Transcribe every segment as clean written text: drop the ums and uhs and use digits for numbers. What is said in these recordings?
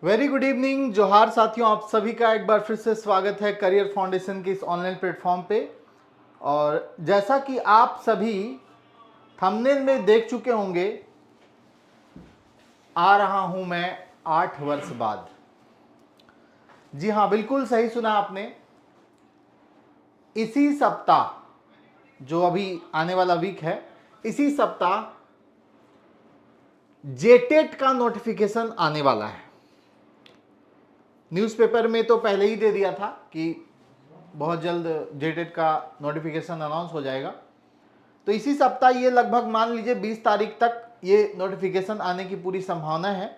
Very good evening, जोहार साथियों। आप सभी का एक बार फिर से स्वागत है करियर फाउंडेशन के इस ऑनलाइन प्लेटफॉर्म पे। और जैसा कि आप सभी थंबनेल में देख चुके होंगे, आ रहा हूं मैं 8 वर्ष बाद। जी हाँ, बिल्कुल सही सुना आपने। इसी सप्ताह, जो अभी आने वाला वीक है, इसी सप्ताह जेटेट का नोटिफिकेशन आने वाला है। न्यूज़पेपर में तो पहले ही दे दिया था कि बहुत जल्द जेटेट का नोटिफिकेशन अनाउंस हो जाएगा। तो इसी सप्ताह ये लगभग मान लीजिए 20 तारीख तक ये नोटिफिकेशन आने की पूरी संभावना है।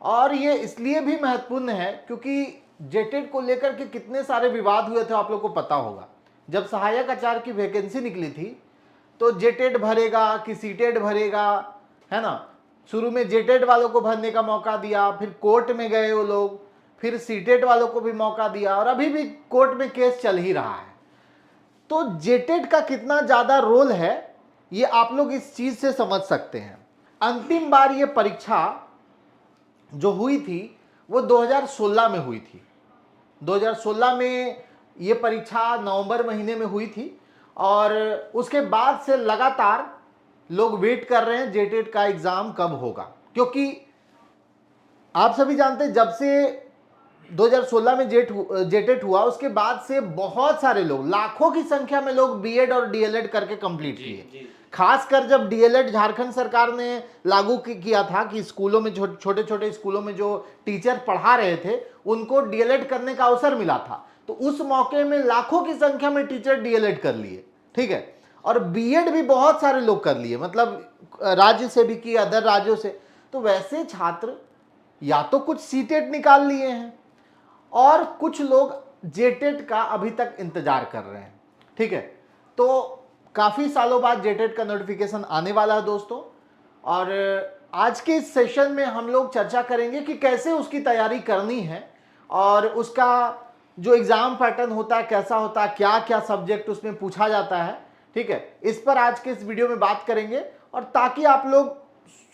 और ये इसलिए भी महत्वपूर्ण है क्योंकि जेटेट को लेकर के कितने सारे विवाद हुए थे, आप लोग को पता होगा। जब सहायक आचार्य की वैकेंसी निकली थी तो जेटेट भरेगा कि सीटेट भरेगा, है ना। शुरू में जेटेट वालों को भरने का मौका दिया, फिर कोर्ट में गए वो लोग, फिर सीटेट वालों को भी मौका दिया, और अभी भी कोर्ट में केस चल ही रहा है। तो जेटेट का कितना ज्यादा रोल है ये आप लोग इस चीज से समझ सकते हैं। अंतिम बार ये परीक्षा जो हुई थी वो 2016 में हुई थी। 2016 में ये परीक्षा नवंबर महीने में हुई थी, और उसके बाद से लगातार लोग वेट कर रहे हैं जेटेट का एग्जाम कब होगा। क्योंकि आप सभी जानते हैं जब से 2016 में जेटेट हुआ उसके बाद से बहुत सारे लोग, लाखों की संख्या में लोग बीएड और डीएलएड करके कंप्लीट किए। खासकर जब डीएलएड झारखंड सरकार ने लागू किया था कि स्कूलों में, छोटे छोटे स्कूलों में जो टीचर पढ़ा रहे थे उनको डीएलएड करने का अवसर मिला था, तो उस मौके में लाखों की संख्या में टीचर डीएलएड कर लिए। ठीक है। और बीएड भी बहुत सारे लोग कर लिए, मतलब राज्य से भी किए, अदर राज्यों से। तो वैसे छात्र या तो कुछ सीटेट निकाल लिए हैं और कुछ लोग जेटेट का अभी तक इंतजार कर रहे हैं। ठीक है। तो काफी सालों बाद जेटेट का नोटिफिकेशन आने वाला है दोस्तों, और आज के इस सेशन में हम लोग चर्चा करेंगे कि कैसे उसकी तैयारी करनी है और उसका जो एग्जाम पैटर्न होता है कैसा होता है, क्या क्या सब्जेक्ट उसमें पूछा जाता है। ठीक है। इस पर आज के इस वीडियो में बात करेंगे, और ताकि आप लोग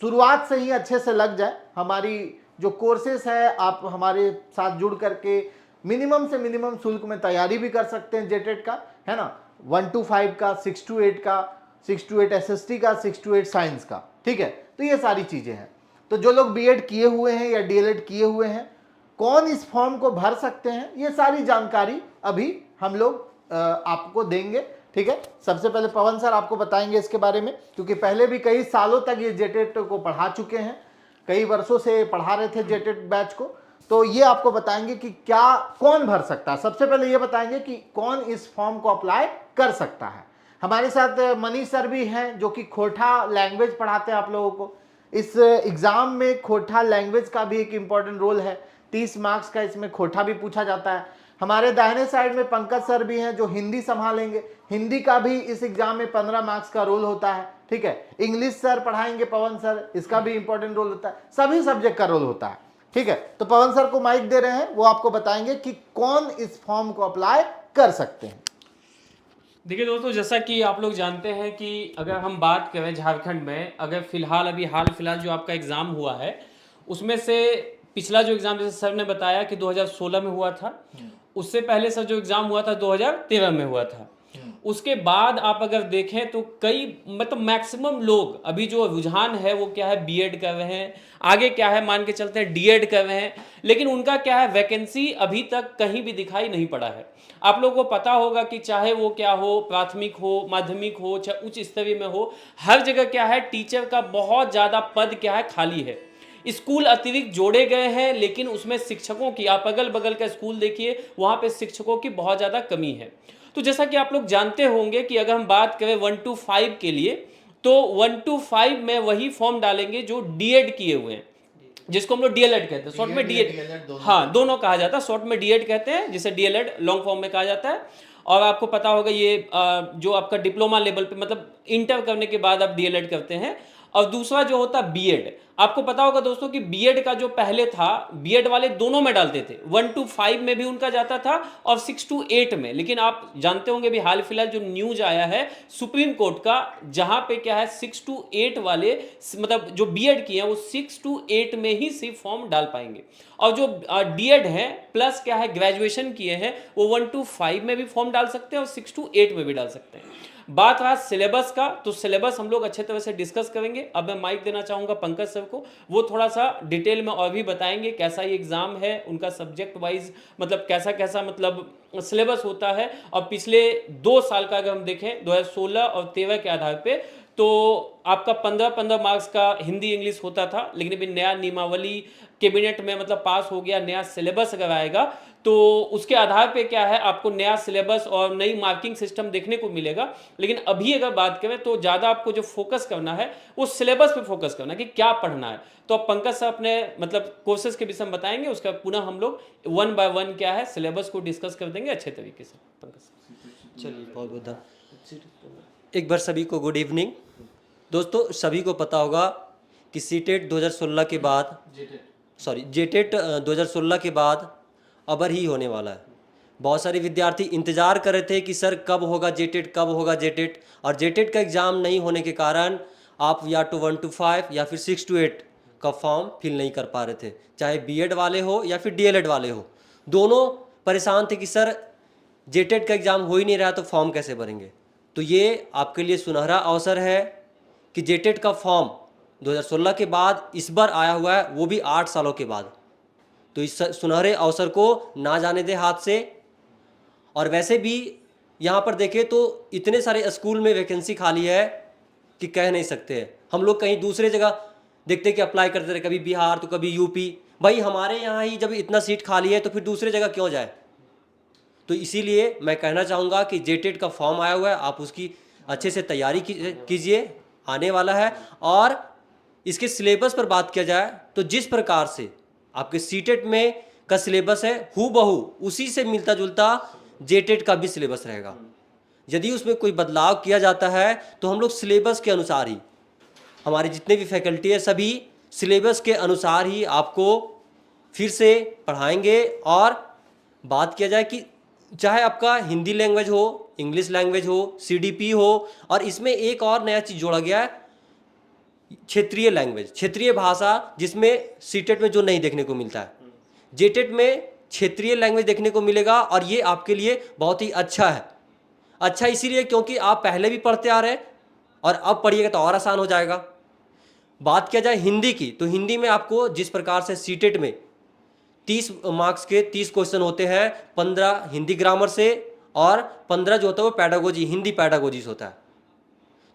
शुरुआत से ही अच्छे से लग जाए। हमारी जो कोर्सेस है, आप हमारे साथ जुड़ करके मिनिमम से मिनिमम शुल्क में तैयारी भी कर सकते हैं जेटेट का, है ना। 1 to 5 का, 6 to 8 का, 6 to 8 एसएसटी का, 6 to 8 साइंस का। ठीक है। तो ये सारी चीजें हैं। तो जो लोग बीएड किए हुए हैं या डीएलएड किए हुए हैं, कौन इस फॉर्म को भर सकते हैं, ये सारी जानकारी अभी हम लोग आपको देंगे। ठीक है। सबसे पहले पवन सर आपको बताएंगे इसके बारे में, क्योंकि पहले भी कई सालों तक ये जेटेट को पढ़ा चुके हैं, कई वर्षों से पढ़ा रहे थे जेटेट बैच को। तो ये आपको बताएंगे कि क्या कौन भर सकता है। सबसे पहले ये बताएंगे कि कौन इस फॉर्म को अप्लाई कर सकता है। हमारे साथ मनीष सर भी हैं जो कि खोरठा लैंग्वेज पढ़ाते हैं आप लोगों को। इस एग्जाम में खोरठा लैंग्वेज का भी एक इंपॉर्टेंट रोल है। 30 मार्क्स का इसमें खोरठा भी पूछा जाता है। हमारे दाहिने साइड में पंकज सर भी हैं जो हिंदी संभालेंगे। हिंदी का भी इस एग्जाम में 15 मार्क्स का रोल होता है। ठीक है। इंग्लिश सर पढ़ाएंगे पवन सर, इसका भी इंपॉर्टेंट रोल होता है। सभी सब्जेक्ट का रोल होता है। ठीक है। तो पवन सर को माइक दे रहे हैं, वो आपको बताएंगे कि कौन इस फॉर्म को अप्लाई कर सकते हैं। देखिए दोस्तों, जैसा कि आप लोग जानते हैं कि अगर हम बात करें झारखंड में, अगर फिलहाल अभी हाल फिलहाल जो आपका एग्ज़ाम हुआ है उसमें से पिछला जो एग्ज़ाम जैसे सर ने बताया कि 2016 में हुआ था, उससे पहले सर जो एग्ज़ाम हुआ था 2013 में हुआ था। उसके बाद आप अगर देखें तो कई मतलब मैक्सिमम लोग अभी जो रुझान है वो क्या है, बीएड कर रहे हैं, आगे क्या है मान के चलते हैं डीएड कर रहे हैं, लेकिन उनका क्या है, वैकेंसी अभी तक कहीं भी दिखाई नहीं पड़ा है। आप लोगों को पता होगा कि चाहे वो क्या हो, प्राथमिक हो, माध्यमिक हो, चाहे उच्च स्तरीय में हो, हर जगह क्या है, टीचर का बहुत ज़्यादा पद क्या है, खाली है। स्कूल अतिरिक्त जोड़े गए हैं, लेकिन उसमें शिक्षकों की, आप अगल बगल का स्कूल देखिए वहाँ पे शिक्षकों की बहुत ज़्यादा कमी है। तो जैसा कि आप लोग जानते होंगे कि अगर हम बात करें 1 to 5 के लिए, तो 1 to 5 में वही फॉर्म डालेंगे जो डीएड किए हुए हैं, जिसको हम लोग डीएलएड कहते हैं, शॉर्ट में डीएड। हाँ, दोनों कहा जाता है, शॉर्ट में डीएड कहते हैं, जिसे डीएलएड लॉन्ग फॉर्म में कहा जाता है। और आपको पता होगा ये जो आपका डिप्लोमा लेवल पे, मतलब इंटर करने के बाद आप डीएलएड करते हैं, और दूसरा जो होता है बीएड। आपको पता होगा दोस्तों कि बीएड का जो पहले था, बीएड वाले दोनों में डालते थे, 1 to 5 में भी उनका जाता था और 6 to 8 में। लेकिन आप जानते होंगे भी हाल फिलहाल जो न्यूज आया है सुप्रीम कोर्ट का, जहां पे क्या है 6 to 8 वाले मतलब जो बीएड किए हैं वो 6 to 8 में ही सिर्फ फॉर्म डाल पाएंगे, और जो डीएड है प्लस क्या है ग्रेजुएशन किए हैं वो 1 to 5 में भी फॉर्म डाल सकते हैं और 6 to 8 में भी डाल सकते हैं। बात रहा सिलेबस का, तो सिलेबस हम लोग अच्छे तरह से डिस्कस करेंगे। अब मैं माइक देना चाहूंगा पंकज सर को, वो थोड़ा सा डिटेल में और भी बताएंगे कैसा ये एग्जाम है, उनका सब्जेक्ट वाइज मतलब कैसा कैसा मतलब सिलेबस होता है। और पिछले 2 साल का अगर हम देखें 2016 और 13 के आधार पे, तो आपका 15-15 मार्क्स का हिंदी इंग्लिश होता था, लेकिन अभी नया नियमावली कैबिनेट में मतलब पास हो गया, नया सिलेबस अगर आएगा तो उसके आधार पे क्या है आपको नया सिलेबस और नई मार्किंग सिस्टम देखने को मिलेगा। लेकिन अभी अगर बात करें तो ज़्यादा आपको जो फोकस करना है वो सिलेबस पे फोकस करना है कि क्या पढ़ना है। तो अब पंकज सर अपने मतलब कोर्सेज के विषय में बताएंगे, उसका पुनः हम लोग 1 by 1 क्या है सिलेबस को डिस्कस कर देंगे अच्छे तरीके से। पंकज सर चलिए, बहुत बहुत धन्यवाद। एक बार सभी को गुड इवनिंग। दोस्तों, सभी को पता होगा कि सीटेट 2016 के बाद जेटेट 2016 के बाद अबर ही होने वाला है। बहुत सारे विद्यार्थी इंतजार कर रहे थे कि सर कब होगा जेटेट, कब होगा जेटेट, और जेटेट का एग्ज़ाम नहीं होने के कारण आप या तो 1 to 5 या फिर 6 to 8 का फॉर्म फिल नहीं कर पा रहे थे, चाहे बीएड वाले हो या फिर डीएलएड वाले हो। दोनों परेशान थे कि सर जेटेट का एग्ज़ाम हो ही नहीं रहा तो फॉर्म कैसे भरेंगे। तो ये आपके लिए सुनहरा अवसर है कि जेटेट का फॉर्म 2016 के बाद इस बार आया हुआ है, वो भी 8 सालों के बाद। तो इस सुनहरे अवसर को ना जाने दे हाथ से। और वैसे भी यहाँ पर देखें तो इतने सारे स्कूल में वैकेंसी खाली है कि कह नहीं सकते हैं। हम लोग कहीं दूसरे जगह देखते कि अप्लाई करते रहे, कभी बिहार तो कभी यूपी। भाई हमारे यहाँ ही जब इतना सीट खाली है तो फिर दूसरे जगह क्यों जाए। तो इसीलिए मैं कहना चाहूँगा कि जेटेट का फॉर्म आया हुआ है, आप उसकी अच्छे से तैयारी कीजिए, आने वाला है। और इसके सिलेबस पर बात किया जाए तो जिस प्रकार से आपके सीटेट में का सिलेबस है हूबहू उसी से मिलता जुलता जेटेट का भी सिलेबस रहेगा। यदि उसमें कोई बदलाव किया जाता है तो हम लोग सिलेबस के अनुसार ही, हमारे जितने भी फैकल्टी है सभी सिलेबस के अनुसार ही आपको फिर से पढ़ाएंगे। और बात किया जाए कि चाहे आपका हिंदी लैंग्वेज हो, इंग्लिश लैंग्वेज हो, सीडीपी हो, और इसमें एक और नया चीज़ जोड़ा गया है क्षेत्रीय लैंग्वेज, क्षेत्रीय भाषा, जिसमें सीटेट में जो नहीं देखने को मिलता है जेटेट में क्षेत्रीय लैंग्वेज देखने को मिलेगा। और ये आपके लिए बहुत ही अच्छा है। अच्छा इसीलिए क्योंकि आप पहले भी पढ़ते आ रहे हैं और अब पढ़िएगा तो और आसान हो जाएगा। बात किया जाए हिंदी की तो हिंदी में आपको जिस प्रकार से सीटेट में 30 मार्क्स के 30 क्वेश्चन होते हैं, 15 हिंदी ग्रामर से और 15 जो होता है वो पैडागोजी, हिंदी पैडागोजी से होता है।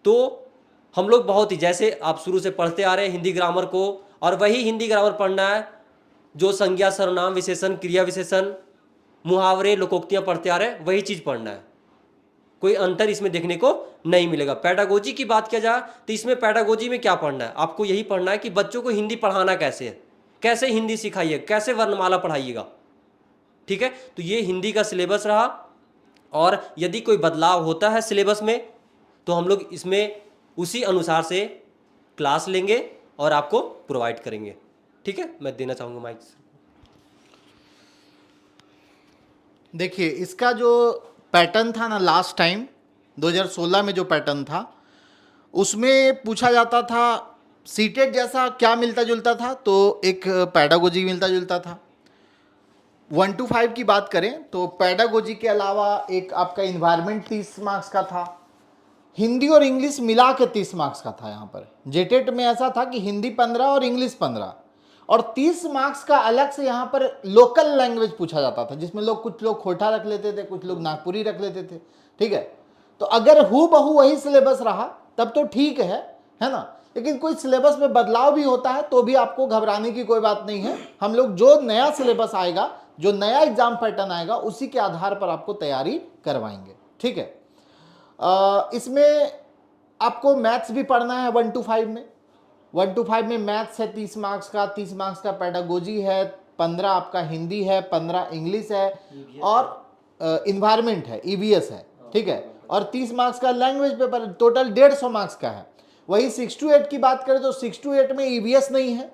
तो हम लोग बहुत ही, जैसे आप शुरू से पढ़ते आ रहे हैं हिंदी ग्रामर को, और वही हिंदी ग्रामर पढ़ना है जो संज्ञा, सर्वनाम, विशेषण, क्रिया विशेषण, मुहावरे, लोकोक्तियाँ पढ़ते आ रहे हैं, वही चीज़ पढ़ना है। कोई अंतर इसमें देखने को नहीं मिलेगा। पैडागोजी की बात किया जाए तो इसमें पैडागोजी में क्या पढ़ना है, आपको यही पढ़ना है कि बच्चों को हिंदी पढ़ाना कैसे है, कैसे हिंदी सिखाइए, कैसे वर्णमाला पढ़ाइएगा। ठीक है, तो ये हिंदी का सिलेबस रहा। और यदि कोई बदलाव होता है सिलेबस में तो हम लोग इसमें उसी अनुसार से क्लास लेंगे और आपको प्रोवाइड करेंगे। ठीक है, मैं देना चाहूँगा माइक। देखिए, इसका जो पैटर्न था ना लास्ट टाइम 2016 में जो पैटर्न था उसमें पूछा जाता था सीटेट जैसा क्या मिलता जुलता था, तो एक पैडागोजी मिलता जुलता था। 1 to 5 की बात करें तो पैडागोजी के अलावा एक आपका इन्वायरमेंट 30 मार्क्स का था, हिंदी और इंग्लिश मिला के 30 मार्क्स का था। यहाँ पर जेटेट में ऐसा था कि हिंदी 15 और इंग्लिश 15, और 30 मार्क्स का अलग से यहाँ पर लोकल लैंग्वेज पूछा जाता था, जिसमें कुछ लोग खोटा रख लेते थे, कुछ लोग नागपुरी रख लेते थे। ठीक है, तो अगर हूबहू वही सिलेबस रहा तब तो ठीक है ना। लेकिन कोई सिलेबस में बदलाव भी होता है तो भी आपको घबराने की कोई बात नहीं है। हम लोग जो नया सिलेबस आएगा, जो नया एग्जाम पैटर्न आएगा, उसी के आधार पर आपको तैयारी करवाएंगे। ठीक है, इसमें आपको मैथ्स भी पढ़ना है 1 to 5 में। 1 to 5 में मैथ्स है 30 मार्क्स का, 30 मार्क्स का पैडागोजी है, 15 आपका हिंदी है, 15 इंग्लिश है, और इन्वायरमेंट है, ईवीएस है। ठीक है, और 30 मार्क्स का लैंग्वेज पेपर, टोटल 150 मार्क्स का है। वही 6 to 8 की बात करें तो 6 to 8 में ईवीएस नहीं है।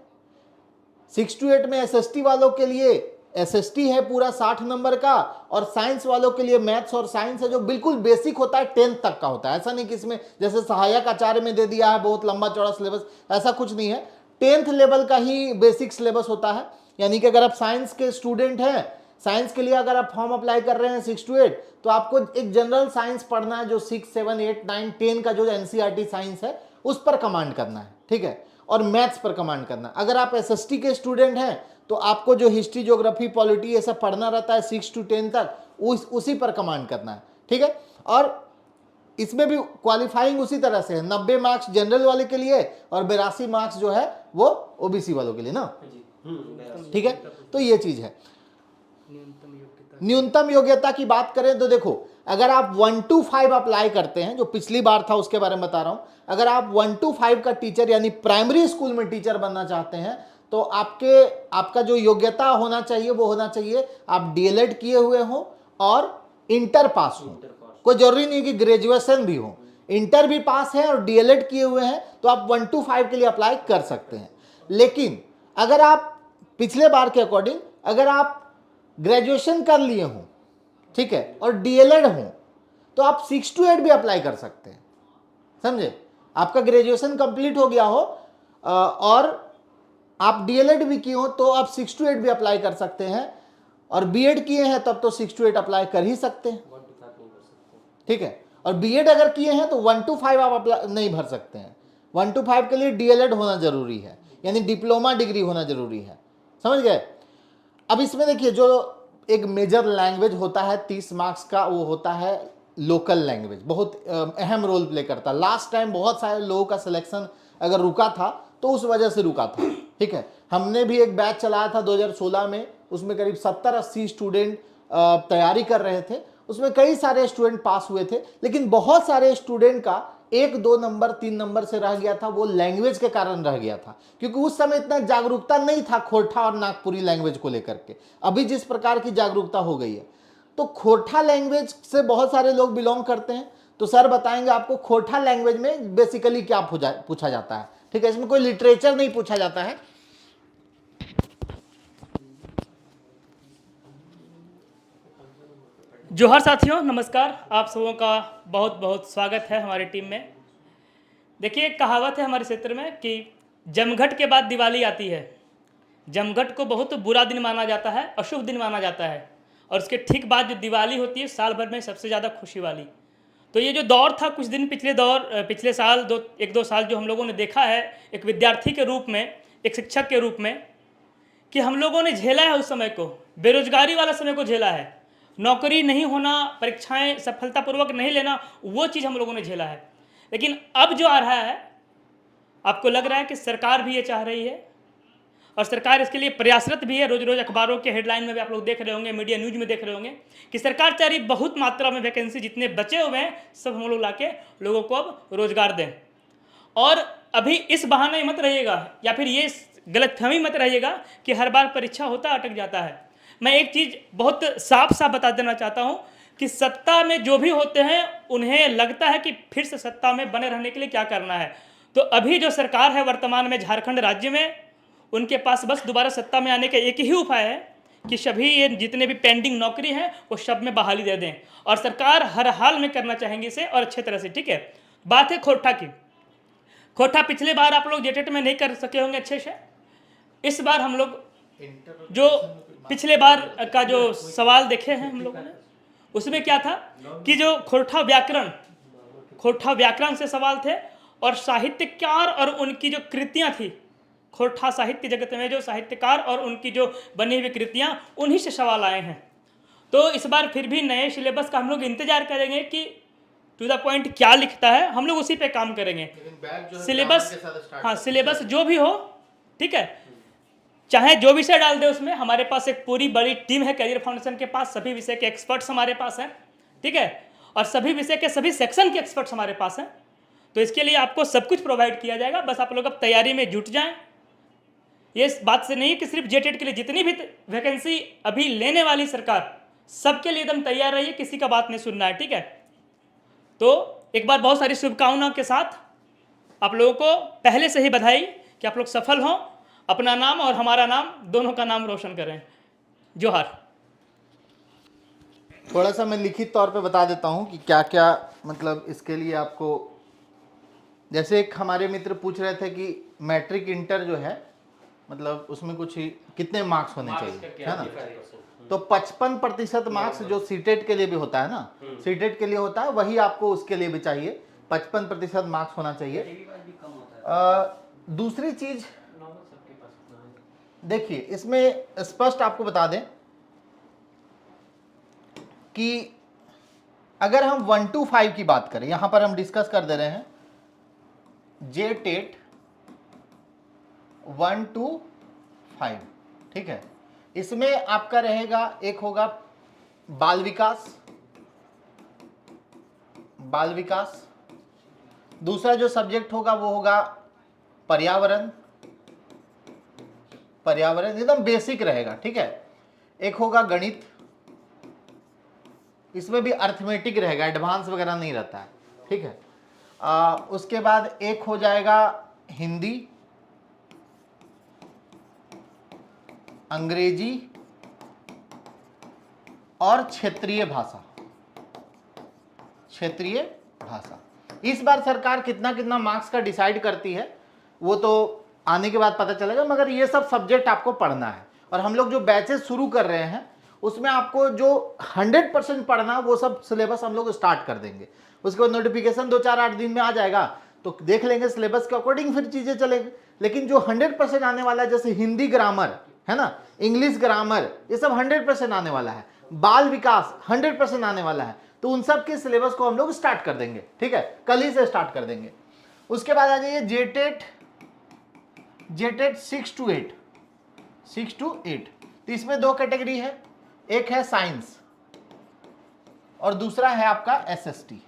6 to 8 में एसएसटी वालों के लिए एसएसटी है पूरा 60 नंबर का, और साइंस वालों के लिए मैथ्स और साइंस है जो बिल्कुल बेसिक होता है, 10th तक का होता है। ऐसा नहीं कि इसमें जैसे सहायक आचार्य में दे दिया है बहुत लंबा चौड़ा सिलेबस, ऐसा कुछ नहीं है। 10th लेवल का ही बेसिक सिलेबस होता है। यानी कि अगर आप साइंस के स्टूडेंट हैं, साइंस के लिए अगर आप फॉर्म अप्लाई कर रहे हैं 6 to 8, तो आपको एक जनरल साइंस पढ़ना है जो 6, 7, 8, 9, 10 का जो एनसीईआरटी साइंस है उस पर कमांड करना है, ठीक है, और मैथ्स पर कमांड करना है। अगर आप एसएसटी के स्टूडेंट हैं तो आपको जो हिस्ट्री, ज्योग्राफी, पॉलिटी ये सब पढ़ना रहता है 6 to 10 तक, उसी पर कमांड करना है, ठीक है। और इसमें भी क्वालिफाइंग उसी तरह से है, 90 मार्क्स जनरल वाले के लिए और 82 मार्क्स जो है वो ओबीसी वालों के लिए ना, ठीक है। तो ये चीज है। न्यूनतम योग्यता की बात करें तो देखो, अगर आप 1 to 5 अप्लाई करते हैं, जो पिछली बार था उसके बारे में बता रहा हूं, अगर आप 1 to 5 का टीचर यानी प्राइमरी स्कूल में टीचर बनना चाहते हैं तो आपका जो योग्यता होना चाहिए वो होना चाहिए आप डीएलएड किए हुए हो और इंटर पास हो। कोई जरूरी नहीं कि ग्रेजुएशन भी हो, इंटर भी पास है और डीएलएड किए हुए हैं तो आप 1 to 5 के लिए अप्लाई कर सकते हैं। लेकिन अगर आप पिछले बार के अकॉर्डिंग अगर आप ग्रेजुएशन कर लिए हो, ठीक है, और डीएलएड हो तो आप 6 to 8 भी अप्लाई कर सकते हैं, समझे। आपका ग्रेजुएशन कंप्लीट हो गया हो और आप डीएलएड भी किए हो तो आप 6 to 8 भी अप्लाई कर सकते हैं, और बीएड किए हैं तब तो 6 to 8 अप्लाई कर ही सकते हैं, ठीक है। और बीएड अगर किए हैं तो 1 to 5 आप अप्लाई नहीं भर सकते हैं। 1 to 5 के लिए डीएलएड होना जरूरी है, यानी डिप्लोमा डिग्री होना जरूरी है, समझ गए। अब इसमें देखिए, जो एक मेजर लैंग्वेज होता है 30 मार्क्स का, वो होता है लोकल लैंग्वेज, बहुत अहम रोल प्ले करता है। लास्ट टाइम बहुत सारे लोगों का सिलेक्शन अगर रुका था तो उस वजह से रुका था, ठीक है। हमने भी एक बैच चलाया था 2016 में, उसमें करीब 70-80 स्टूडेंट तैयारी कर रहे थे, उसमें कई सारे स्टूडेंट पास हुए थे, लेकिन बहुत सारे स्टूडेंट का 1, 2 नंबर 3 नंबर से रह गया था, वो लैंग्वेज के कारण रह गया था, क्योंकि उस समय इतना जागरूकता नहीं था खोरठा और नागपुरी लैंग्वेज को लेकर के। अभी जिस प्रकार की जागरूकता हो गई है, तो खोरठा लैंग्वेज से बहुत सारे लोग बिलोंग करते हैं, तो सर बताएंगे आपको खोरठा लैंग्वेज में बेसिकली क्या पूछा जाता है, ठीक है। इसमें कोई लिटरेचर नहीं पूछा जाता है। जोहर साथियों, नमस्कार। आप सबों का बहुत बहुत स्वागत है हमारी टीम में। देखिए, एक कहावत है हमारे क्षेत्र में कि जमघट के बाद दिवाली आती है। जमघट को बहुत बुरा दिन माना जाता है, अशुभ दिन माना जाता है, और उसके ठीक बाद जो दिवाली होती है साल भर में सबसे ज़्यादा खुशी वाली। तो ये जो दौर था कुछ दिन पिछले साल 1-2 साल जो हम लोगों ने देखा है एक विद्यार्थी के रूप में, एक शिक्षक के रूप में, कि हम लोगों ने झेला है उस समय को, बेरोजगारी वाला समय को झेला है, नौकरी नहीं होना, परीक्षाएं सफलतापूर्वक नहीं लेना, वो चीज़ हम लोगों ने झेला है। लेकिन अब जो आ रहा है, आपको लग रहा है कि सरकार भी ये चाह रही है और सरकार इसके लिए प्रयासरत भी है। रोज रोज अखबारों के हेडलाइन में भी आप लोग देख रहे होंगे, मीडिया न्यूज में देख रहे होंगे कि सरकार चाह रही बहुत मात्रा में वैकेंसी जितने बचे हुए हैं सब हम लोग लाके लोगों को अब रोजगार दें। और अभी इस बहाने मत रहिएगा या फिर ये गलतफहमी मत रहिएगा कि हर बार परीक्षा होता अटक जाता है। मैं एक चीज़ बहुत साफ साफ बता देना चाहता हूँ कि सत्ता में जो भी होते हैं उन्हें लगता है कि फिर से सत्ता में बने रहने के लिए क्या करना है। तो अभी जो सरकार है वर्तमान में झारखंड राज्य में, उनके पास बस दोबारा सत्ता में आने का एक ही उपाय है कि सभी ये जितने भी पेंडिंग नौकरी हैं वो सब में बहाली दे दें, और सरकार हर हाल में करना चाहेंगे इसे और अच्छे तरह से, ठीक है। बात है खोरठा की। खोरठा पिछले बार आप लोग जेटेट में नहीं कर सके होंगे अच्छे से। इस बार हम लोग जो पिछले बार का जो सवाल देखे हैं हम लोगों ने, उसमें क्या था कि जो खोरठा व्याकरण से सवाल थे, और साहित्यकार और उनकी जो कृतियां थी, खोरठा साहित्य जगत में जो साहित्यकार और उनकी जो बनी हुई कृतियां, उन्हीं से सवाल आए हैं। तो इस बार फिर भी नए सिलेबस का हम लोग इंतजार करेंगे कि टू द पॉइंट क्या लिखता है, हम लोग उसी पे काम करेंगे। सिलेबस, हाँ, सिलेबस जो भी हो, ठीक है, चाहे जो विषय डाल दे उसमें। हमारे पास एक पूरी बड़ी टीम है कैरियर फाउंडेशन के पास, सभी विषय के एक्सपर्ट्स हमारे पास हैं, ठीक है, और सभी विषय के सभी सेक्शन के एक्सपर्ट्स हमारे पास हैं। तो इसके लिए आपको सब कुछ प्रोवाइड किया जाएगा, बस आप लोग अब तैयारी में जुट जाएं। ये इस बात से नहीं है कि सिर्फ जेटेट के लिए, जितनी भी वैकेंसी अभी लेने वाली सरकार, सबके लिए एकदम तैयार रहिए, किसी का बात नहीं सुनना है, ठीक है। तो एक बार बहुत सारी शुभकामनाओं के साथ आप लोगों को पहले से ही बधाई कि आप लोग सफल हों, अपना नाम और हमारा नाम दोनों का नाम रोशन करें। जोहार। थोड़ा सा मैं लिखित तौर पे बता देता हूँ कि क्या क्या मतलब इसके लिए आपको, जैसे एक हमारे मित्र पूछ रहे थे कि मैट्रिक इंटर जो है मतलब उसमें कुछ ही कितने मार्क्स होने चाहिए, है ना। तो 55% मार्क्स जो सीटेट के लिए भी होता है ना, सीटेट के लिए होता है, वही आपको उसके लिए भी चाहिए, 55% मार्क्स होना चाहिए। दूसरी चीज देखिए, इसमें स्पष्ट आपको बता दें कि अगर हम 1 to 5 की बात करें, यहां पर हम डिस्कस कर दे रहे हैं जे टेट 1 to 5, ठीक है। इसमें आपका रहेगा, एक होगा बाल विकास, बाल विकास, दूसरा जो सब्जेक्ट होगा वो होगा पर्यावरण, पर्यावरण एकदम बेसिक रहेगा, ठीक है। एक होगा गणित, इसमें भी अर्थमेटिक रहेगा, एडवांस वगैरह नहीं रहता है, ठीक है। उसके बाद एक हो जाएगा हिंदी, अंग्रेजी और क्षेत्रीय भाषा, क्षेत्रीय भाषा। इस बार सरकार कितना कितना मार्क्स का डिसाइड करती है वो तो आने के बाद पता चलेगा, मगर ये सब सब्जेक्ट आपको पढ़ना है। और हम लोग जो बैचेस शुरू कर रहे हैं उसमें आपको जो 100% पढ़ना वो सब सिलेबस हम लोग स्टार्ट कर देंगे। उसके बाद नोटिफिकेशन 2-4-8 दिन में आ जाएगा तो देख लेंगे सिलेबस के अकॉर्डिंग, फिर चीज़ें चलेंगी। लेकिन जो 100% आने वाला है, जैसे हिंदी ग्रामर है ना, इंग्लिश ग्रामर, ये सब 100% आने वाला है, बाल विकास 100% आने वाला है, तो उन सब के सिलेबस को हम लोग स्टार्ट कर देंगे, ठीक है, कल ही से स्टार्ट कर देंगे। उसके बाद आ जाइए जेटेट, जेटेट 6 to 8, 6 to 8। तो इसमें दो कैटेगरी है, एक है साइंस और दूसरा है आपका एसएसटी।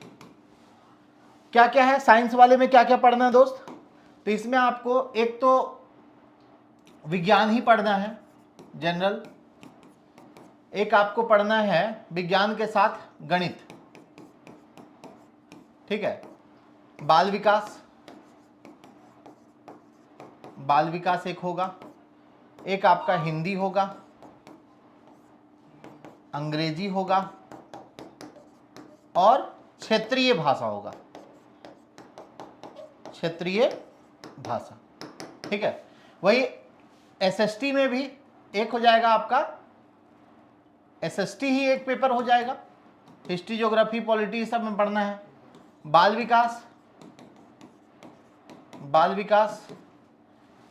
क्या क्या है साइंस वाले में, क्या क्या पढ़ना है दोस्त? तो इसमें आपको एक तो विज्ञान ही पढ़ना है जनरल, एक आपको पढ़ना है विज्ञान के साथ गणित, ठीक है। बाल विकास, बाल विकास एक होगा, एक आपका हिंदी होगा, अंग्रेजी होगा और क्षेत्रीय भाषा होगा, क्षेत्रीय भाषा, ठीक है। वही एसएसटी में भी एक हो जाएगा आपका, एसएसटी ही एक पेपर हो जाएगा, हिस्ट्री ज्योग्राफी पॉलिटी सब में पढ़ना है। बाल विकास, बाल विकास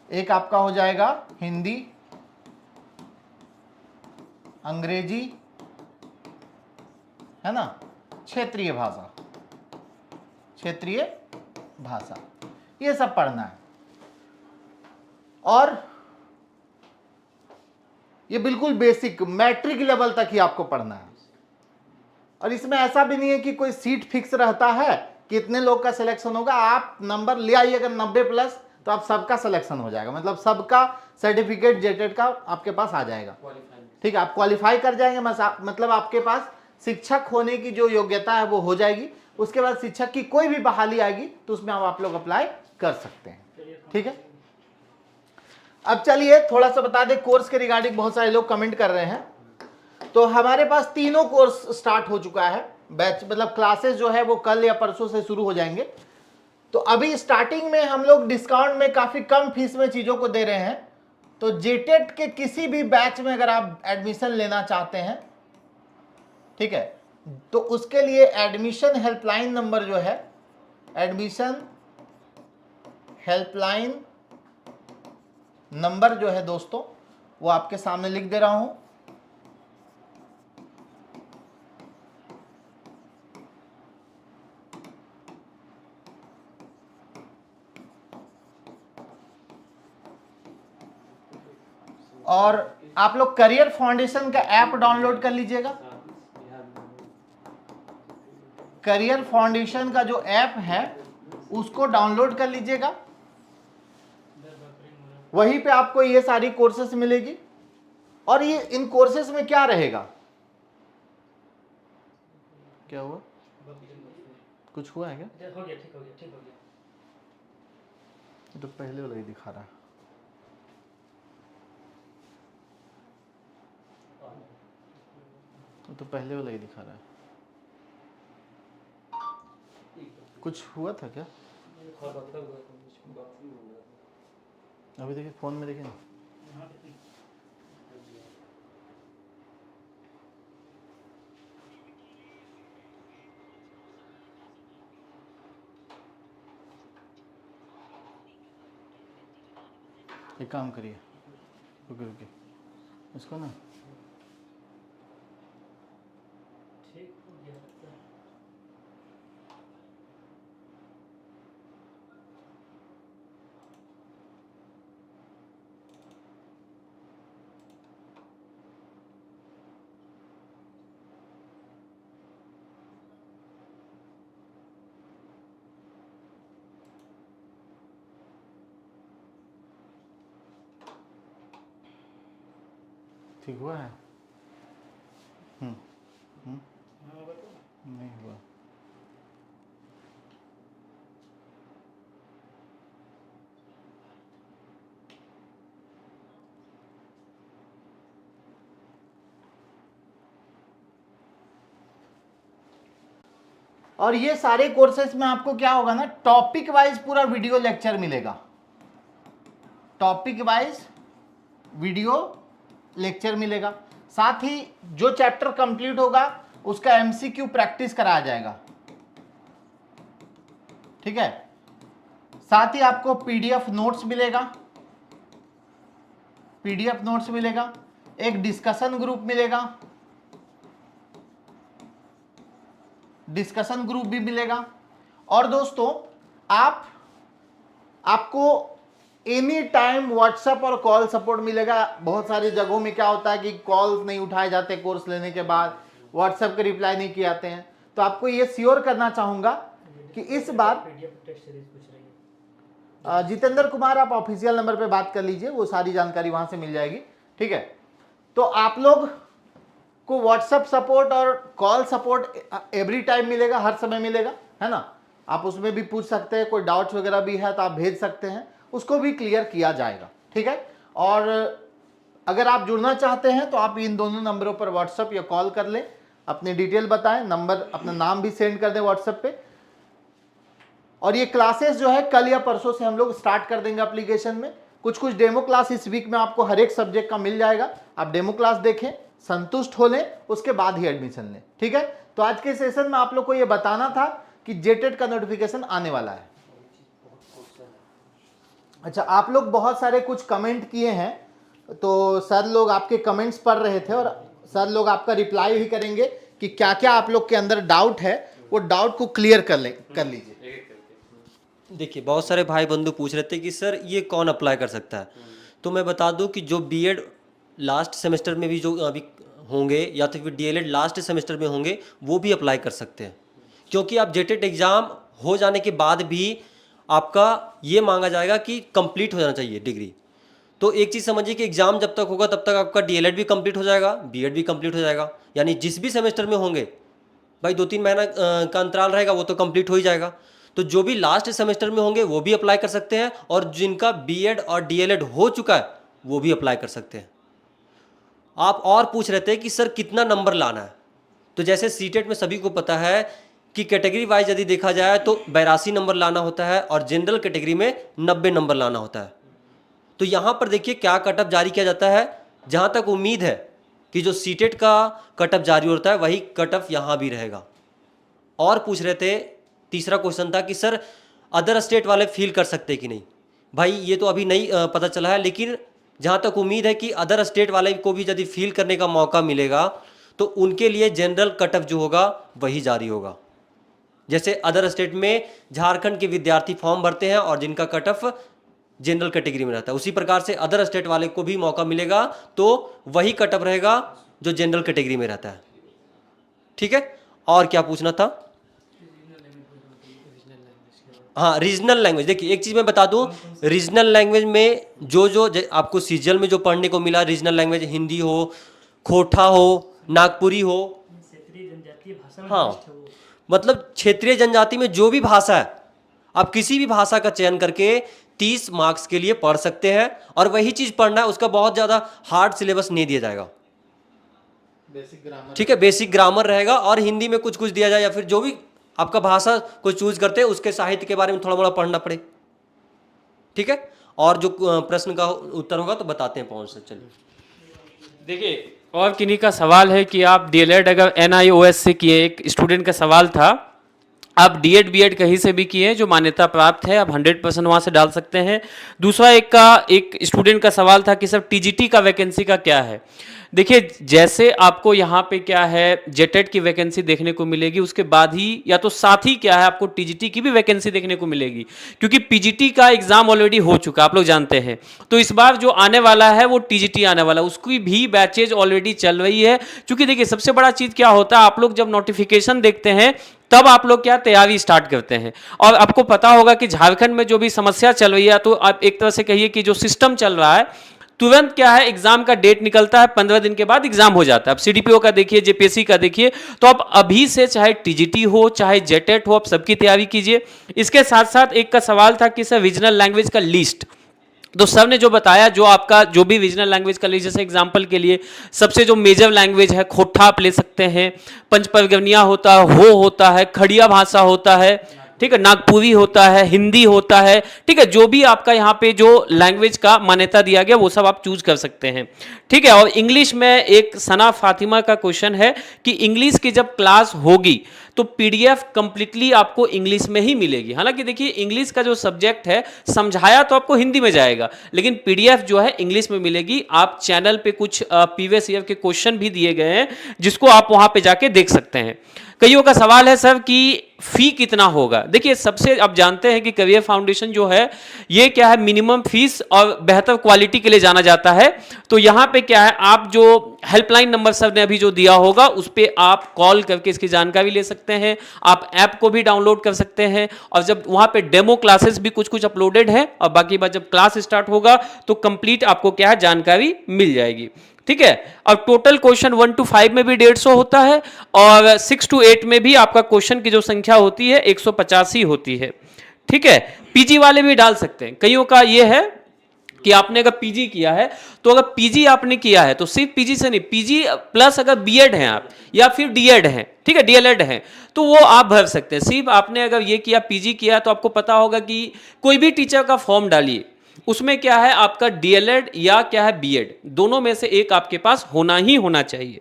एक आपका हो जाएगा हिंदी, अंग्रेजी, है ना, क्षेत्रीय भाषा, क्षेत्रीय भाषा, ये सब पढ़ना है। और ये बिल्कुल बेसिक मैट्रिक लेवल तक ही आपको पढ़ना है। और इसमें ऐसा भी नहीं है कि कोई सीट फिक्स रहता है, कितने लोग का सिलेक्शन होगा। आप नंबर ले आइए अगर 90+ तो आप सबका सिलेक्शन हो जाएगा, मतलब सबका सर्टिफिकेट जेटेड का आपके पास आ जाएगा, ठीक है। आप क्वालिफाई कर जाएंगे, मतलब आपके पास शिक्षक होने की जो योग्यता है वो हो जाएगी। उसके बाद शिक्षक की कोई भी बहाली आएगी तो उसमें आप लोग अप्लाई कर सकते हैं, ठीक है। अब चलिए थोड़ा सा बता दें कोर्स के रिगार्डिंग, बहुत सारे लोग कमेंट कर रहे हैं। तो हमारे पास तीनों कोर्स स्टार्ट हो चुका है, बैच मतलब क्लासेस जो है वो कल या परसों से शुरू हो जाएंगे। तो अभी स्टार्टिंग में हम लोग डिस्काउंट में काफ़ी कम फीस में चीज़ों को दे रहे हैं। तो जेटेट के किसी भी बैच में अगर आप एडमिशन लेना चाहते हैं, ठीक है, तो उसके लिए एडमिशन हेल्पलाइन नंबर जो है, एडमिशन हेल्पलाइन नंबर जो है दोस्तों वो आपके सामने लिख दे रहा हूं। और आप लोग करियर फाउंडेशन का ऐप डाउनलोड कर लीजिएगा। करियर फाउंडेशन का जो ऐप है उसको डाउनलोड कर लीजिएगा, वहीं पे आपको ये सारी कोर्सेस मिलेगी। और ये इन कोर्सेस में क्या रहेगा, क्या हुआ, कुछ हुआ है क्या? हो गया, ठीक हो गया, ठीक हो गया। ये तो पहले वाला ही दिखा रहा है। ये तो पहले वाला ही दिखा रहा है। कुछ हुआ था क्या? अभी देखिए फोन में, देखिए ना। एक काम करिए, रुके रुके इसको ना, ठीक हो गया लगता है। ठीक हुआ है? हाँ, बताओ। नहीं हुआ। और ये सारे कोर्सेज में आपको क्या होगा ना, टॉपिक वाइज पूरा वीडियो लेक्चर मिलेगा। टॉपिक वाइज वीडियो लेक्चर मिलेगा। साथ ही जो चैप्टर कंप्लीट होगा उसका एमसीक्यू प्रैक्टिस कराया जाएगा। ठीक है। साथ ही आपको पीडीएफ नोट्स मिलेगा, पीडीएफ नोट्स मिलेगा, एक डिस्कशन ग्रुप मिलेगा, डिस्कशन ग्रुप भी मिलेगा। और दोस्तों आपको एनी टाइम व्हाट्सएप और कॉल सपोर्ट मिलेगा। बहुत सारी जगहों में क्या होता है कि कॉल्स नहीं उठाए जाते कोर्स लेने के बाद, व्हाट्सएप के रिप्लाई नहीं किए जाते हैं। तो आपको ये श्योर करना चाहूंगा कि इस बार पीडीएफ टेस्ट सीरीज पूछ रही है। जितेंद्र कुमार, आप ऑफिशियल नंबर पे बात कर लीजिए, वो सारी जानकारी वहां से मिल जाएगी। ठीक है। तो आप लोग को व्हाट्सएप सपोर्ट और कॉल सपोर्ट एवरी टाइम मिलेगा, हर समय मिलेगा, है ना। आप उसमें भी पूछ सकते हैं, कोई डाउट्स वगैरह भी है तो आप भेज सकते हैं, उसको भी क्लियर किया जाएगा। ठीक है। और अगर आप जुड़ना चाहते हैं तो आप इन दोनों नंबरों पर व्हाट्सएप या कॉल कर लें, अपनी डिटेल बताएं, नंबर अपना नाम भी सेंड कर दें व्हाट्सएप पे। और ये क्लासेस जो है कल या परसों से हम लोग स्टार्ट कर देंगे एप्लीकेशन में। कुछ कुछ डेमो क्लास इस वीक में आपको हर एक सब्जेक्ट का मिल जाएगा। आप डेमो क्लास देखें, संतुष्ट हो लें, उसके बाद ही एडमिशन लें। ठीक है। तो आज के सेशन में आप लोग को ये बताना था कि जेटेट का नोटिफिकेशन आने वाला है। अच्छा, आप लोग बहुत सारे कुछ कमेंट किए हैं, तो सर लोग आपके कमेंट्स पढ़ रहे थे और सर लोग आपका रिप्लाई भी करेंगे कि क्या क्या आप लोग के अंदर डाउट है, वो डाउट को क्लियर कर लीजिए। देखिए, बहुत सारे भाई बंधु पूछ रहे थे कि सर ये कौन अप्लाई कर सकता है। तो मैं बता दूं कि जो बीएड लास्ट सेमेस्टर में भी जो अभी होंगे या तो फिर डीएलएड लास्ट सेमेस्टर में होंगे वो भी अप्लाई कर सकते हैं, क्योंकि आप जेटेट एग्ज़ाम हो जाने के बाद भी आपका ये मांगा जाएगा कि कंप्लीट हो जाना चाहिए डिग्री। तो एक चीज़ समझिए कि एग्ज़ाम जब तक होगा तब तक आपका डीएलएड भी कंप्लीट हो जाएगा, बीएड भी कंप्लीट हो जाएगा। यानी जिस भी सेमेस्टर में होंगे भाई 2-3 महीना का अंतराल रहेगा, वो तो कंप्लीट हो ही जाएगा। तो जो भी लास्ट सेमेस्टर में होंगे वो भी अप्लाई कर सकते हैं, और जिनका बीएड और डीएलएड हो चुका है वो भी अप्लाई कर सकते हैं। आप और पूछ रहे थे कि सर कितना नंबर लाना है। तो जैसे सीटेट में सभी को पता है कि कैटेगरी वाइज यदि देखा जाए तो 82 नंबर लाना होता है और जनरल कैटेगरी में 90 नंबर लाना होता है। तो यहाँ पर देखिए क्या कटअप जारी किया जाता है। जहाँ तक उम्मीद है कि जो सीटेट का कटअप जारी होता है वही कटअप यहाँ भी रहेगा। और पूछ रहे थे, तीसरा क्वेश्चन था कि सर अदर स्टेट वाले फील कर सकते कि नहीं। भाई ये तो अभी नहीं पता चला है, लेकिन जहाँ तक उम्मीद है कि अदर स्टेट वाले को भी यदि फील करने का मौका मिलेगा तो उनके लिए जनरल कटअप जो होगा वही जारी होगा। जैसे अदर स्टेट में झारखंड के विद्यार्थी फॉर्म भरते हैं और जिनका कटअप जनरल कैटेगरी में रहता है, उसी प्रकार से अदर स्टेट वाले को भी मौका मिलेगा तो वही कटअप रहेगा जो जनरल कैटेगरी में रहता है। ठीक है। और क्या पूछना था? हाँ, रीजनल लैंग्वेज। देखिए एक चीज़ मैं बता दूं, रीजनल लैंग्वेज में जो आपको सीजीएल में जो पढ़ने को मिला, रीजनल लैंग्वेज हिंदी हो, खोटा हो, नागपुरी हो, क्षेत्रीय जनजातीय भाषा में हाँ, लिस्ट है वो। मतलब क्षेत्रीय जनजाति में जो भी भाषा है आप किसी भी भाषा का चयन करके 30 मार्क्स के लिए पढ़ सकते हैं, और वही चीज पढ़ना है, उसका बहुत ज्यादा हार्ड सिलेबस नहीं दिया जाएगा। बेसिक ग्रामर, ठीक है, बेसिक ग्रामर रहेगा और हिंदी में कुछ कुछ दिया जाए, या फिर जो भी आपका भाषा को चूज करते हैं उसके साहित्य के बारे में थोड़ा मोड़ा पढ़ना पड़े। ठीक है, और जो प्रश्न का उत्तर होगा तो बताते हैं पवन सर। चलिए देखिए, और किन्हीं का सवाल है कि आप डीएलएड अगर NIOS से किए, एक स्टूडेंट का सवाल था, आप डीएड बीएड कहीं से भी किए जो मान्यता प्राप्त है, आप 100% वहाँ से डाल सकते हैं। दूसरा एक स्टूडेंट का सवाल था कि सर टीजीटी का वैकेंसी का क्या है। देखिए, जैसे आपको यहाँ पे क्या है जेटेट की वैकेंसी देखने को मिलेगी, उसके बाद ही या तो साथ ही क्या है आपको टीजीटी की भी वैकेंसी देखने को मिलेगी, क्योंकि पीजीटी का एग्जाम ऑलरेडी हो चुका आप लोग जानते हैं। तो इस बार जो आने वाला है वो टीजीटी आने वाला है, उसकी भी बैचेज ऑलरेडी चल रही है। क्योंकि देखिए सबसे बड़ा चीज क्या होता है, आप लोग जब नोटिफिकेशन देखते हैं तब आप लोग क्या तैयारी स्टार्ट करते हैं। और आपको पता होगा कि झारखंड में जो भी समस्या चल रही है, तो आप एक तरह से कहिए कि जो सिस्टम चल रहा है, तुरंत क्या है एग्जाम का डेट निकलता है, 15 दिन के बाद एग्जाम हो जाता है। अब सीडीपीओ का देखिए, जेपीएससी का देखिए, तो आप अभी से चाहे टीजीटी हो चाहे जेटेट हो, आप सबकी तैयारी कीजिए। इसके साथ साथ एक का सवाल था कि सर रीजनल लैंग्वेज का लिस्ट, तो सर ने जो बताया, जो आपका जो भी रीजनल लैंग्वेज का लीजिए, जैसे एग्जांपल के लिए सबसे जो मेजर लैंग्वेज है खोटा आप ले सकते हैं, पंचपरगनिया होता है, हो होता है, खड़िया भाषा होता है, ठीक है, नागपुरी होता है, हिंदी होता है, ठीक है, जो भी आपका यहाँ पे जो लैंग्वेज का मान्यता दिया गया वो सब आप चूज कर सकते हैं। ठीक है, और इंग्लिश में एक सना फातिमा का क्वेश्चन है कि इंग्लिश की जब क्लास होगी तो पीडीएफ कंप्लीटली आपको इंग्लिश में ही मिलेगी। हालांकि देखिए इंग्लिश का जो सब्जेक्ट है समझाया तो आपको हिंदी में जाएगा, लेकिन पीडीएफ जो है इंग्लिश में मिलेगी। आप चैनल पे कुछ प्रीवियस ईयर के क्वेश्चन भी दिए गए हैं जिसको आप वहां पे जाके देख सकते हैं। कईयों का सवाल है सर कि फी कितना होगा। देखिए सबसे आप जानते हैं कि करियर फाउंडेशन जो है ये क्या है, मिनिमम फीस और बेहतर क्वालिटी के लिए जाना जाता है। तो यहां पे क्या है, आप जो हेल्पलाइन नंबर सर ने अभी जो दिया होगा उस पर आप कॉल करके इसकी जानकारी ले सकते हैं। आप ऐप को भी डाउनलोड कर सकते हैं, और जब वहां पे डेमो क्लासेस भी कुछ कुछ अपलोडेड है, और बाकी बात जब क्लास स्टार्ट होगा तो कंप्लीट आपको क्या है जानकारी मिल जाएगी। ठीक है, और टोटल क्वेश्चन 1 to 5 में भी 150 होता है, और 6 to 8 में भी आपका क्वेश्चन की जो संख्या होती है 185 होती है। ठीक है, पीजी वाले भी डाल सकते हैं। कईयों का ये है कि आपने अगर पीजी किया है, तो अगर पीजी आपने किया है तो सिर्फ पीजी से नहीं, पीजी प्लस अगर बीएड है आप या फिर डीएड है, ठीक है, डीएलएड है, तो वो आप भर सकते हैं। सिर्फ आपने अगर ये किया पीजी किया तो आपको पता होगा कि कोई भी टीचर का फॉर्म डालिए, उसमें क्या है आपका डीएलएड या क्या है बीएड, दोनों में से एक आपके पास होना ही होना चाहिए।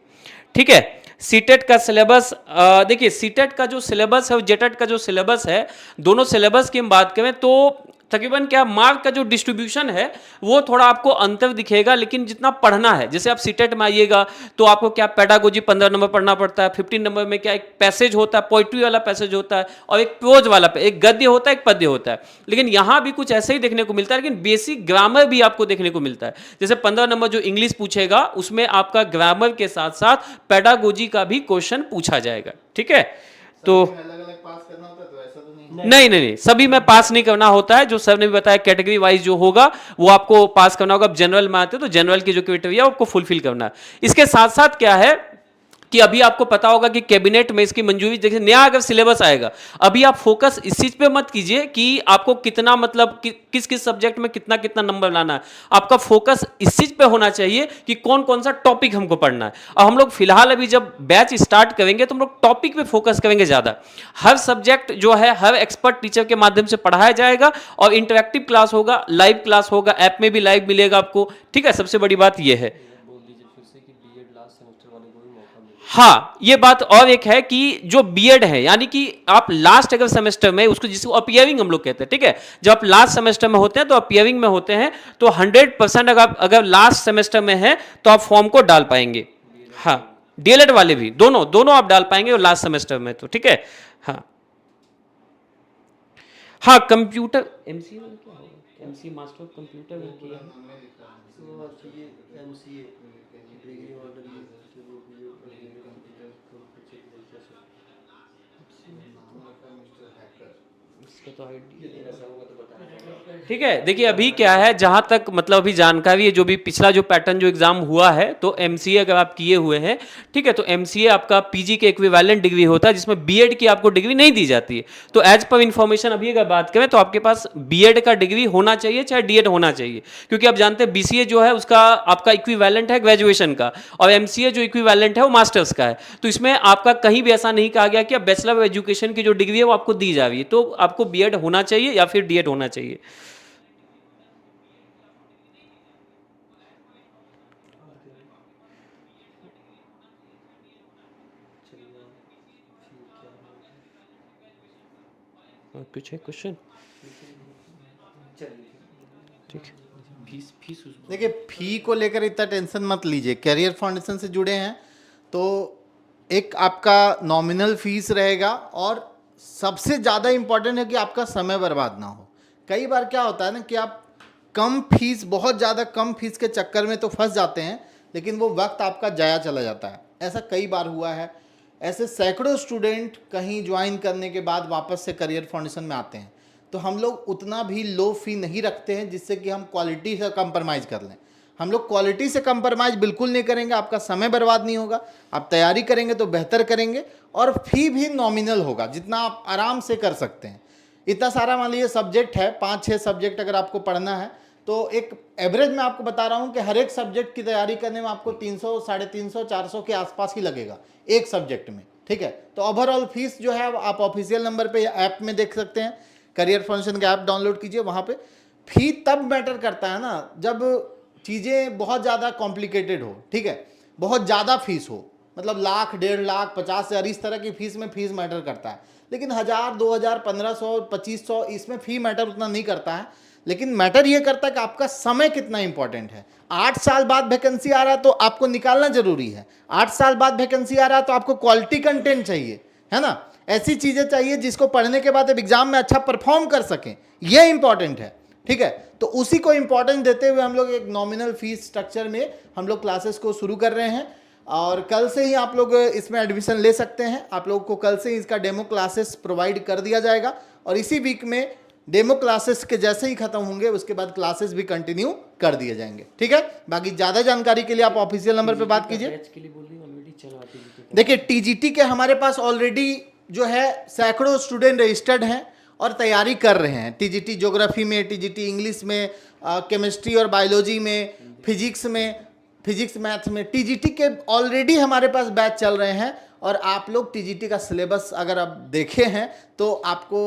ठीक है, सीटेट का सिलेबस, देखिए सीटेट का जो सिलेबस है और जेटेट का जो सिलेबस है, दोनों सिलेबस की हम बात करें तो तकरीबन क्या मार्क का जो डिस्ट्रीब्यूशन है वो थोड़ा आपको अंतर दिखेगा, लेकिन जितना पढ़ना है, जैसे आप सीटेट में आइएगा तो आपको क्या पेडागोजी 15 नंबर पढ़ना पड़ता है, 15 नंबर में क्या एक पैसेज होता है, पोइट्री वाला पैसेज होता है, और एक प्रोज वाला, एक गद्य होता है, एक पद्य होता है। लेकिन यहाँ भी कुछ ऐसे ही देखने को मिलता है, लेकिन बेसिक ग्रामर भी आपको देखने को मिलता है। जैसे 15 नंबर जो इंग्लिश पूछेगा उसमें आपका ग्रामर के साथ साथ पेडागोजी का भी क्वेश्चन पूछा जाएगा। ठीक है, तो अलग अलग पास करना होता है, तो ऐसा तो नहीं। नहीं, सभी में पास नहीं करना होता है। जो सर ने भी बताया कैटेगरी वाइज जो होगा वो आपको पास करना होगा। अब जनरल में आते तो जनरल की जो क्राइटेरिया आपको फुलफिल करना है। इसके साथ साथ क्या है कि अभी आपको पता होगा कि कैबिनेट में इसकी मंजूरी, देखिए नया अगर सिलेबस आएगा, अभी आप फोकस इस चीज पे मत कीजिए कि आपको कितना मतलब किस किस सब्जेक्ट में कितना कितना नंबर लाना है। आपका फोकस इस चीज पे होना चाहिए कि कौन कौन सा टॉपिक हमको पढ़ना है। और हम लोग फिलहाल अभी जब बैच स्टार्ट करेंगे तो हम लोग टॉपिक पे फोकस करेंगे ज्यादा। हर सब्जेक्ट जो है हर एक्सपर्ट टीचर के माध्यम से पढ़ाया जाएगा, और इंटरेक्टिव क्लास होगा, लाइव क्लास होगा, ऐप में भी लाइव मिलेगा आपको। ठीक है, सबसे बड़ी बात यह है। हाँ, ये बात और एक है कि जो बीएड है, यानी कि आप लास्ट अगर सेमेस्टर में उसको, जिसको अपीयरिंग हम लोग कहते हैं, ठीक है, जब आप लास्ट सेमेस्टर में होते हैं तो अपीयरिंग में होते हैं, तो 100% अगर लास्ट सेमेस्टर में है तो आप फॉर्म को डाल पाएंगे। हाँ, डीएलएड वाले भी दोनों आप डाल पाएंगे और लास्ट सेमेस्टर में, तो ठीक है। हाँ, कंप्यूटर एमसीए में क्या होगा, एमसीए मास्टर ऑफ कंप्यूटर में किया है। ठीक है, देखिए अभी क्या है, जहां तक मतलब अभी जानकारी है, जो भी पिछला जो पैटर्न जो एग्जाम हुआ है, तो एमसीए अगर आप किए हुए हैं, ठीक है, तो एमसीए आपका पीजी के इक्विवेलेंट डिग्री होता है, जिसमें बीएड की आपको डिग्री नहीं दी जाती है। तो एज पर इंफॉर्मेशन अभी अगर बात करें तो आपके पास बीएड का डिग्री होना चाहिए, चाहे डीएड होना चाहिए, क्योंकि आप जानते हैं बीसीए जो है उसका आपका इक्विवेलेंट है ग्रेजुएशन का, और एमसीए जो इक्विवेलेंट है वो मास्टर्स का है। तो इसमें आपका कहीं भी ऐसा नहीं कहा गया कि अब बैचलर ऑफ एजुकेशन की जो डिग्री है वो आपको दी जा रही है, तो आपको बीएड होना चाहिए या फिर डीएड होना चाहिए। और कुछ है क्वेश्चन? ठीक है, फीस देखिए, फी को लेकर इतना टेंशन मत लीजिए। करियर फाउंडेशन से जुड़े हैं तो एक आपका नॉमिनल फीस रहेगा, और सबसे ज़्यादा इम्पॉर्टेंट है कि आपका समय बर्बाद ना हो। कई बार क्या होता है ना कि आप कम फीस, बहुत ज़्यादा कम फीस के चक्कर में तो फंस जाते हैं, लेकिन वो वक्त आपका जाया चला जाता है। ऐसा कई बार हुआ है। ऐसे सैकड़ों स्टूडेंट कहीं ज्वाइन करने के बाद वापस से करियर फाउंडेशन में आते हैं। तो हम लोग उतना भी लो फी नहीं रखते हैं जिससे कि हम क्वालिटी से कंप्रोमाइज़ कर लें। हम लोग क्वालिटी से कंप्रोमाइज़ बिल्कुल नहीं करेंगे, आपका समय बर्बाद नहीं होगा, आप तैयारी करेंगे तो बेहतर करेंगे, और फी भी नॉमिनल होगा जितना आप आराम से कर सकते हैं। इतना सारा मान लीजिए सब्जेक्ट है, 5-6 सब्जेक्ट अगर आपको पढ़ना है, तो एक एवरेज में आपको बता रहा हूँ कि हर एक सब्जेक्ट की तैयारी करने में आपको 300, 350, 400 के आसपास ही लगेगा एक सब्जेक्ट में। ठीक है, तो ओवरऑल फीस जो है आप ऑफिशियल नंबर पे ऐप में देख सकते हैं। करियर फाउंडेशन का ऐप डाउनलोड कीजिए, वहाँ पे फी तब मैटर करता है ना जब चीज़ें बहुत ज़्यादा कॉम्प्लिकेटेड हो। ठीक है, बहुत ज़्यादा फीस हो, मतलब लाख, 1.5 लाख, 50,000 इस तरह की फीस में फीस मैटर करता है। लेकिन 1000, 2000, 1500, 2500 इसमें फी मैटर उतना नहीं करता है। लेकिन मैटर ये करता है कि आपका समय कितना इंपॉर्टेंट है। 8 साल बाद वैकेंसी आ रहा है तो आपको निकालना जरूरी है। 8 साल बाद वैकेंसी आ रहा है तो आपको क्वालिटी कंटेंट चाहिए, है ना। ऐसी चीज़ें चाहिए जिसको पढ़ने के बाद अब एग्जाम में अच्छा परफॉर्म कर सकें, ये इंपॉर्टेंट है। ठीक है, तो उसी को इंपॉर्टेंस देते हुए हम लोग एक नॉमिनल फीस स्ट्रक्चर में हम लोग क्लासेस को शुरू कर रहे हैं, और कल से ही आप लोग इसमें एडमिशन ले सकते हैं। आप लोगों को कल से ही इसका डेमो क्लासेस प्रोवाइड कर दिया जाएगा, और इसी वीक में डेमो क्लासेस के जैसे ही खत्म होंगे उसके बाद क्लासेस भी कंटिन्यू कर दिए जाएंगे। ठीक है, बाकी ज़्यादा जानकारी के लिए आप ऑफिशियल नंबर पे बात कीजिए। देखिए, टीजीटी के हमारे पास ऑलरेडी जो है सैकड़ों स्टूडेंट रजिस्टर्ड हैं और तैयारी कर रहे हैं। टीजीटी ज्योग्राफी में, टीजीटी इंग्लिश में, केमिस्ट्री और बायोलॉजी में, फिजिक्स मैथ में टीजीटी के ऑलरेडी हमारे पास बैच चल रहे हैं। और आप लोग टीजीटी का सिलेबस अगर आप देखे हैं तो आपको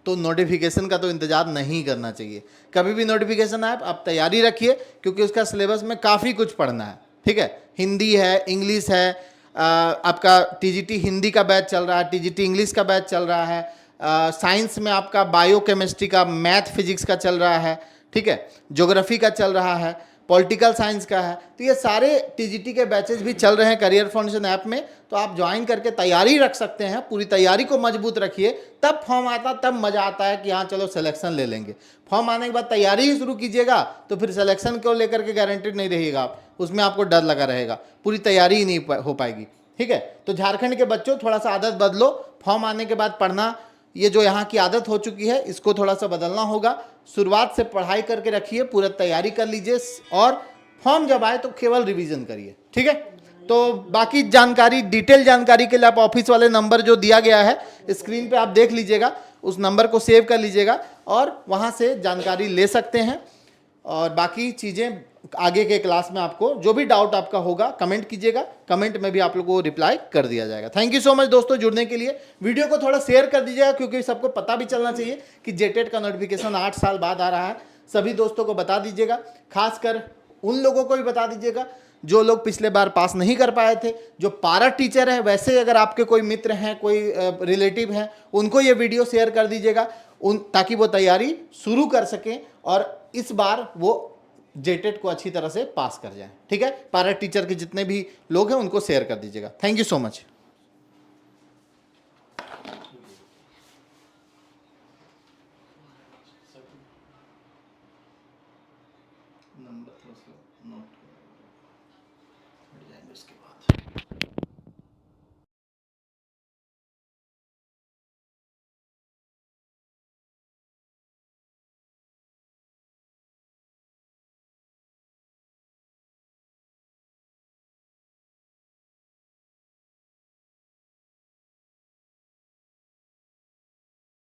तो नोटिफिकेशन का तो इंतजार नहीं करना चाहिए। कभी भी नोटिफिकेशन आए आप तैयारी रखिए, क्योंकि उसका सिलेबस में काफ़ी कुछ पढ़ना है। ठीक है, हिंदी है, इंग्लिश है, आपका टीजीटी हिंदी का बैच चल रहा है, टीजीटी इंग्लिश का बैच चल रहा है, साइंस में आपका बायो केमिस्ट्री का, मैथ फिजिक्स का चल रहा है। ठीक है, ज्योग्राफी का चल रहा है, पॉलिटिकल साइंस का है। तो ये सारे टीजीटी के बैचेस भी चल रहे हैं करियर फाउंडेशन ऐप में, तो आप ज्वाइन करके तैयारी रख सकते हैं। पूरी तैयारी को मजबूत रखिए, तब फॉर्म आता, तब मज़ा आता है कि हाँ चलो सिलेक्शन ले लेंगे। फॉर्म आने के बाद तैयारी ही शुरू कीजिएगा तो फिर सिलेक्शन को लेकर के गारंटेड नहीं रहिएगा आप, उसमें आपको डर लगा रहेगा, पूरी तैयारी ही नहीं हो पाएगी। ठीक है, तो झारखंड के बच्चों थोड़ा सा आदत बदलो, फॉर्म आने के बाद पढ़ना, ये जो यहाँ की आदत हो चुकी है इसको थोड़ा सा बदलना होगा। शुरुआत से पढ़ाई करके रखिए, पूरा तैयारी कर लीजिए, और फॉर्म जब आए तो केवल रिवीजन करिए। ठीक है, तो बाकी जानकारी, डिटेल जानकारी के लिए आप ऑफिस वाले नंबर जो दिया गया है स्क्रीन पे आप देख लीजिएगा, उस नंबर को सेव कर लीजिएगा और वहाँ से जानकारी ले सकते हैं। और बाकी चीज़ें आगे के क्लास में आपको जो भी डाउट आपका होगा कमेंट कीजिएगा, कमेंट में भी आप लोगों को रिप्लाई कर दिया जाएगा। थैंक यू सो मच दोस्तों जुड़ने के लिए। वीडियो को थोड़ा शेयर कर दीजिएगा, क्योंकि सबको पता भी चलना चाहिए कि जेटेट का नोटिफिकेशन 8 साल बाद आ रहा है। सभी दोस्तों को बता दीजिएगा, खासकर उन लोगों को भी बता दीजिएगा जो लोग पिछले बार पास नहीं कर पाए थे, जो पारा टीचर है। वैसे अगर आपके कोई मित्र हैं, कोई रिलेटिव हैं, उनको ये वीडियो शेयर कर दीजिएगा, ताकि वो तैयारी शुरू कर सकें और इस बार वो जेटेट को अच्छी तरह से पास कर जाएं। ठीक है, पारा टीचर के जितने भी लोग हैं उनको शेयर कर दीजिएगा। Thank you so much.